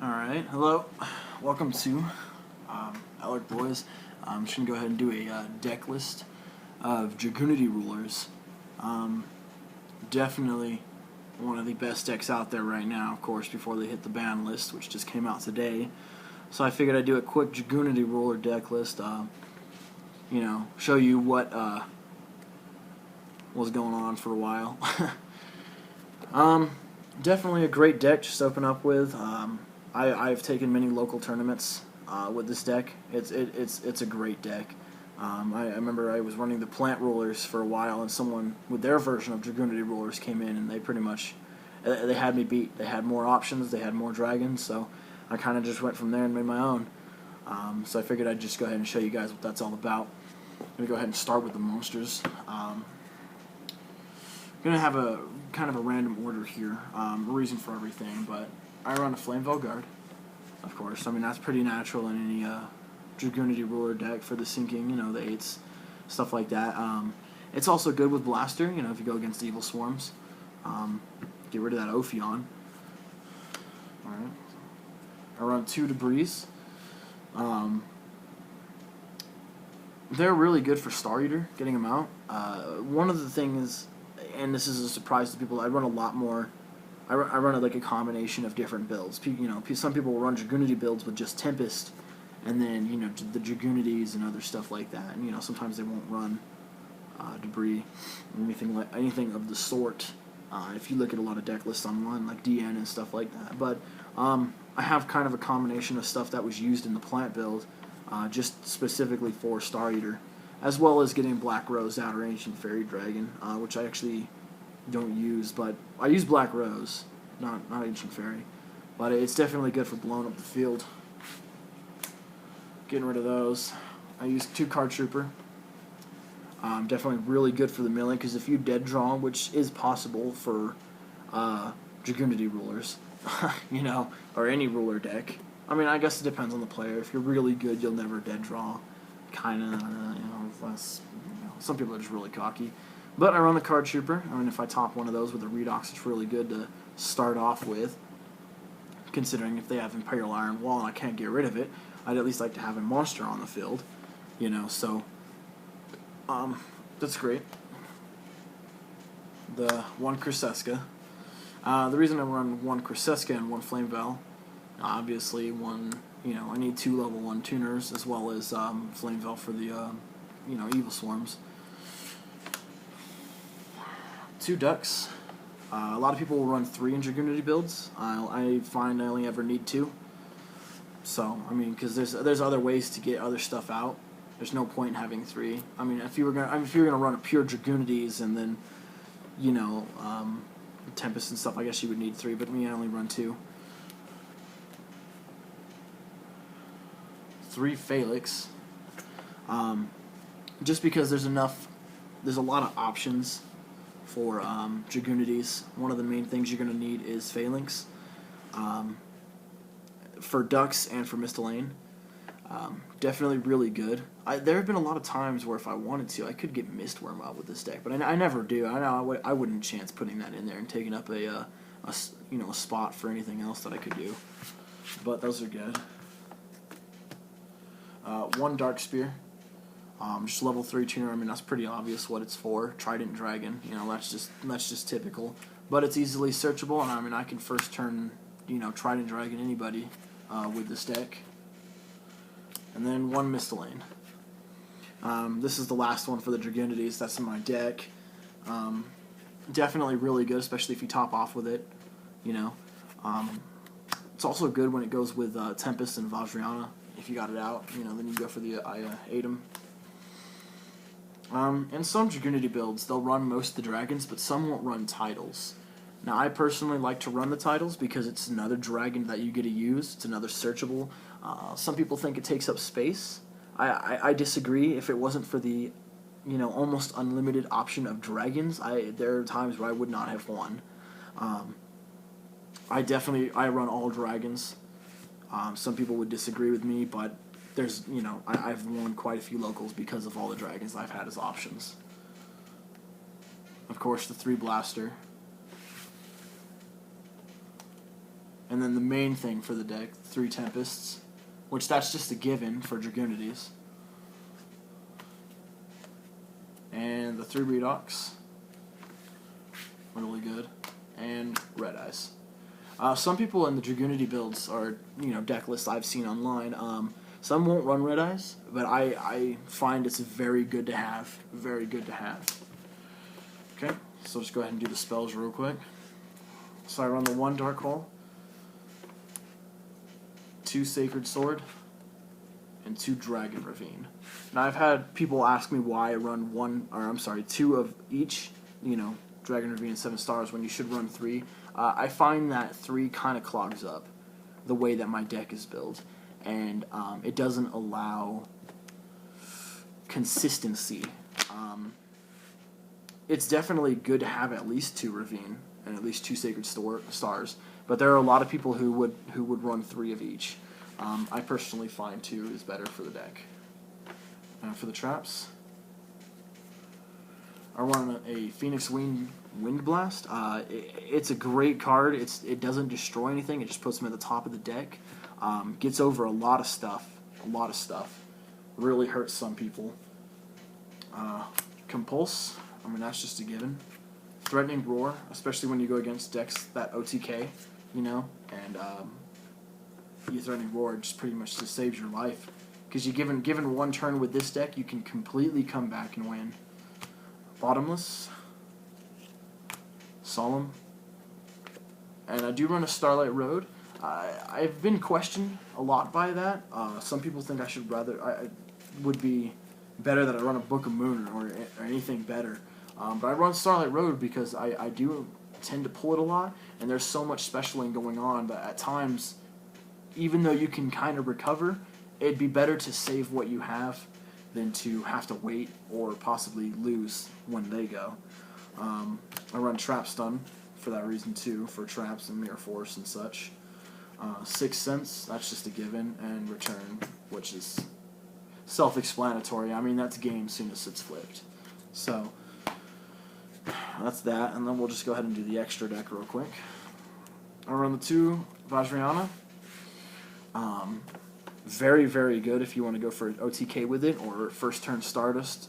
Alright, hello. Welcome to Alec Boys. I'm just going to go ahead and do a deck list of Dragunity rulers. Definitely one of the best decks out there right now, of course, before they hit the ban list, which just came out today. So I figured I'd do a quick Dragunity ruler deck list, show you what was going on for a while. Definitely a great deck just to open up with. I've taken many local tournaments with this deck. It's a great deck. I remember I was running the plant rulers for a while, and someone with their version of Dragunity rulers came in, and they pretty much they had me beat. They had more options, they had more dragons, so I kind of just went from there and made my own. So I figured I'd just go ahead and show you guys what that's all about. I'm gonna go ahead and start with the monsters. I'm gonna have a kind of a random order here, a reason for everything, but I run a Flamevell Guard, of course. I mean, that's pretty natural in any Dragunity ruler deck for the sinking, the 8s, stuff like that. It's also good with Blaster, if you go against Evil Swarms. Get rid of that Ophion. Alright. I run 2 Debris. They're really good for Star Eater, getting them out. One of the things, and this is a surprise to people, I run a lot more. I run like a combination of different builds. Some people will run Dragunity builds with just Tempest, and then the Dragunities and other stuff like that. And sometimes they won't run Debris, anything of the sort. If you look at a lot of deck lists online, like DN and stuff like that. But I have kind of a combination of stuff that was used in the plant build, just specifically for Star Eater, as well as getting Black Rose out or Ancient Fairy Dragon, which I actually don't use, but I use Black Rose, not Ancient Fairy, but it's definitely good for blowing up the field. Getting rid of those. I use 2 Card Trooper. Definitely really good for the milling, because if you dead draw, which is possible for Dragunity rulers, or any ruler deck. I mean, I guess it depends on the player. If you're really good, you'll never dead draw. Some people are just really cocky. But I run the Card Trooper. I mean, if I top one of those with a Redox, it's really good to start off with. Considering if they have Imperial Iron Wall and I can't get rid of it, I'd at least like to have a monster on the field. So that's great. The 1 Kriseska. The reason I run 1 Kriseska and 1 Flamevell, obviously I need 2 level 1 tuners as well as Flamevell for the Evil Swarms. 2 Ducks. A lot of people will run 3 in Dragunity builds. I find I only ever need 2. So, I mean, because there's other ways to get other stuff out. There's no point in having 3. I mean, if you were gonna run a pure Dragunities and then, Tempest and stuff, I guess you would need 3. But me, I only run 2. 3 Felix. Just because there's a lot of options for Dragunities. One of the main things you're going to need is Phalanx. For Ducks and for Misthalane. Definitely really good. There have been a lot of times where if I wanted to, I could get Mistworm out with this deck, but I never do. I wouldn't chance putting that in there and taking up a spot for anything else that I could do. But those are good. 1 Dark Spear. Just level 3 tuner. I mean, that's pretty obvious what it's for. Trident Dragon. That's just typical. But it's easily searchable, and I mean, I can first turn Trident Dragon anybody with this deck. And then 1 Misthalane. This is the last one for the Dragunities. That's in my deck. Definitely really good, especially if you top off with it. It's also good when it goes with Tempest and Vajrayana. If you got it out, then you go for the item. In some Dragunity builds, they'll run most of the dragons, but some won't run titles. Now, I personally like to run the titles because it's another dragon that you get to use. It's another searchable. Some people think it takes up space. I disagree. If it wasn't for the, almost unlimited option of dragons, there are times where I would not have won. I run all dragons. Some people would disagree with me, but there's, I've won quite a few locals because of all the dragons I've had as options. Of course, the 3 Blaster. And then the main thing for the deck, 3 Tempests, which that's just a given for Dragunities. And the 3 Redox, really good, and Red Eyes. Some people in the Dragunity builds are, deck lists I've seen online. Some won't run Red Eyes, but I find it's very good to have. Very good to have. Okay, so just go ahead and do the spells real quick. So I run the 1 Dark Hole, 2 Sacred Sword, and 2 Dragon Ravine. Now I've had people ask me why I run 2 of each, Dragon Ravine and 7 stars when you should run 3. I find that 3 kind of clogs up the way that my deck is built, and it doesn't allow consistency. It's definitely good to have at least 2 Ravine and at least 2 Sacred Stars, but there are a lot of people who would run 3 of each. I personally find 2 is better for the deck. For the traps, I run a Phoenix Wind Blast. It's a great card. It doesn't destroy anything. It just puts them at the top of the deck. Gets over a lot of stuff. Really hurts some people. Compulse. That's just a given. Threatening Roar, especially when you go against decks that OTK, and you Threatening Roar just pretty much just saves your life. Because given 1 turn with this deck, you can completely come back and win. Bottomless. Solemn. And I do run a Starlight Road. I've been questioned a lot by that. Some people think I would be better that I run a Book of Moon or anything better. But I run Starlight Road because I do tend to pull it a lot, and there's so much specialing going on that at times, even though you can kind of recover, it'd be better to save what you have than to have to wait or possibly lose when they go. I run Trap Stun for that reason too, for traps and Mirror Force and such. Sixth Sense, that's just a given, and Return, which is self-explanatory. That's game soon as it's flipped. So that's that, and then we'll just go ahead and do the extra deck real quick. I run the 2 Vajrayana. Very, very good if you want to go for an OTK with it, or first turn Stardust.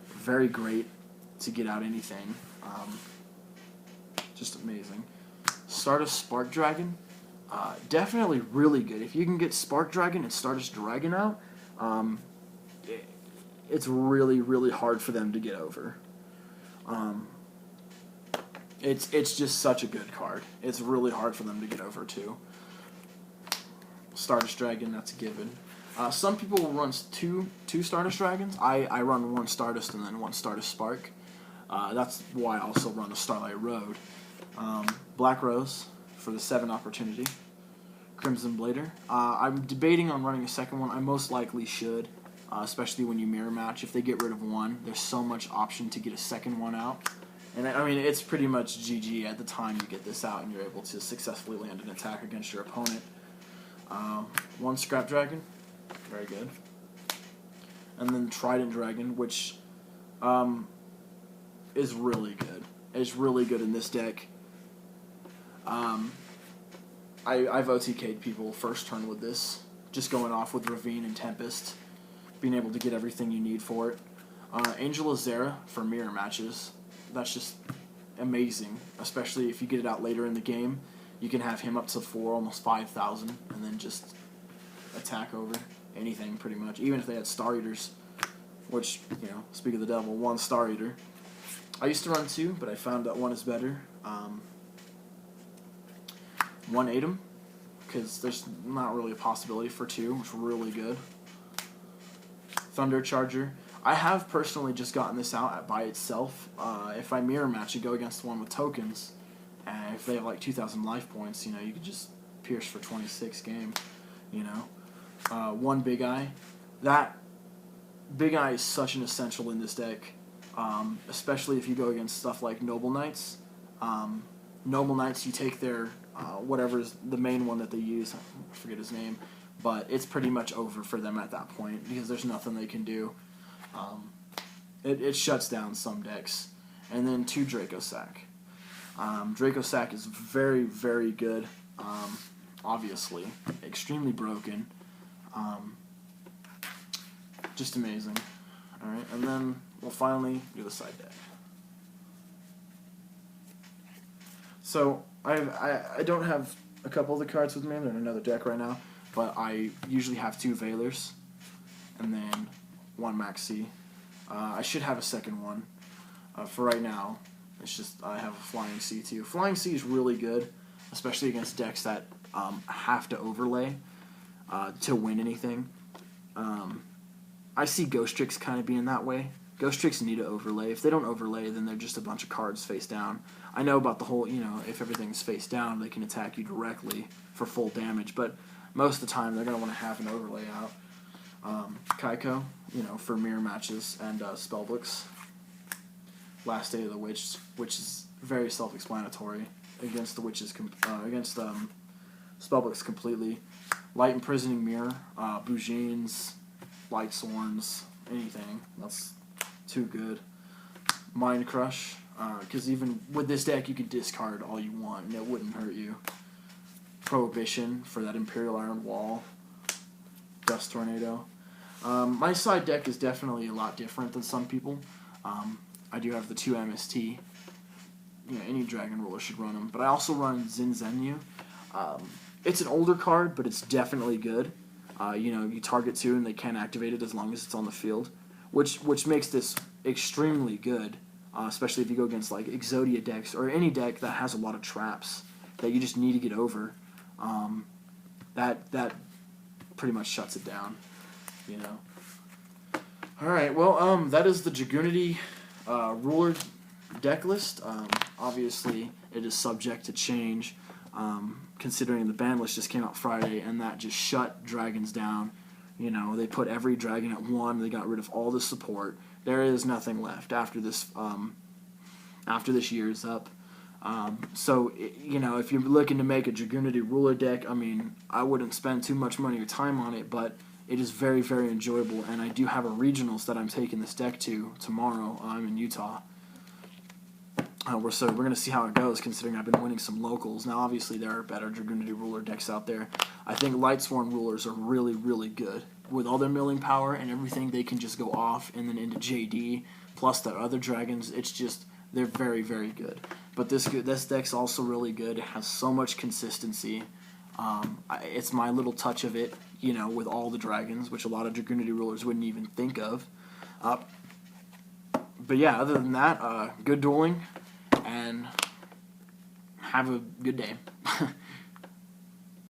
Very great to get out anything. Just amazing. Stardust Spark Dragon. Definitely really good. If you can get Spark Dragon and Stardust Dragon out, it's really, really hard for them to get over. It's just such a good card. It's really hard for them to get over too. Stardust Dragon, that's a given. Some people will run two Stardust Dragons. I run 1 Stardust and then 1 Stardust Spark. That's why I also run the Starlight Road. Black Rose for the 7 opportunity. Crimson Blader. I'm debating on running a second one. I most likely should, especially when you mirror match. If they get rid of 1, there's so much option to get a second one out. And it's pretty much GG at the time you get this out and you're able to successfully land an attack against your opponent. 1 Scrap Dragon, very good. And then Trident Dragon, which is really good. It's really good in this deck. I've OTK'd people first turn with this, just going off with Ravine and Tempest, being able to get everything you need for it. Angel Azera for mirror matches. That's just amazing, especially if you get it out later in the game. You can have him up to 4, almost 5,000, and then just attack over anything pretty much. Even if they had Star Eaters, which, speak of the devil, 1 Star Eater. I used to run 2, but I found that 1 is better. 1 Atom, because there's not really a possibility for 2, which is really good. Thunder Charger. I have personally just gotten this out by itself. If I mirror match and go against one with tokens, and if they have like 2,000 life points, you could just pierce for 26 game, 1 Big Eye. That Big Eye is such an essential in this deck, especially if you go against stuff like Noble Knights. Noble Knights, you take their, whatever's the main one that they use, I forget his name, but it's pretty much over for them at that point because there's nothing they can do. It shuts down some decks. And then 2 Draco Sack. Draco Sack is very, very good. obviously. Extremely broken. Just amazing. Alright, and then we'll finally do the side deck. So, I don't have a couple of the cards with me. They're in another deck right now. But I usually have 2 Veilers. And then 1 Maxi. I should have a second one. For right now, it's just I have a Flying Sea too. Flying Sea is really good, especially against decks that have to overlay to win anything. I see Ghost Tricks kind of being that way. Ghost Tricks need to overlay. If they don't overlay, then they're just a bunch of cards face down. I know about the whole, if everything's face down, they can attack you directly for full damage, but most of the time they're going to want to have an overlay out. Kaiko, for mirror matches, and Spellbooks. Last Day of the Witch, which is very self-explanatory against the witches, against Spellbooks completely. Light Imprisoning Mirror, Bougines, Light Sworns, anything. That's too good. Mind Crush, because even with this deck you can discard all you want and it wouldn't hurt you. Prohibition for that Imperial Iron Wall. Dust Tornado. My side deck is definitely a lot different than some people. I do have the 2 MST. Any Dragon Ruler should run them. But I also run Zinzenyu. It's an older card, but it's definitely good. You target 2 and they can't activate it as long as it's on the field, which makes this extremely good, especially if you go against like Exodia decks or any deck that has a lot of traps that you just need to get over. That pretty much shuts it down, Alright, well, that is the Dragunity ruler deck list. Obviously, it is subject to change, considering the ban list just came out Friday, and that just shut dragons down. They put every dragon at 1, they got rid of all the support. There is nothing left after this year is up. So, if you're looking to make a Dragunity ruler deck, I wouldn't spend too much money or time on it, but it is very, very enjoyable, and I do have a regionals that I'm taking this deck to tomorrow. I'm in Utah. We're going to see how it goes, considering I've been winning some locals. Now, obviously, there are better Dragunity ruler decks out there. I think Lightsworn rulers are really, really good. With all their milling power and everything, they can just go off and then into JD, plus the other dragons. It's just, they're very, very good. But this deck's also really good. It has so much consistency. It's my little touch of it, with all the dragons, which a lot of Dragunity rulers wouldn't even think of. But yeah, other than that, good dueling, and have a good day.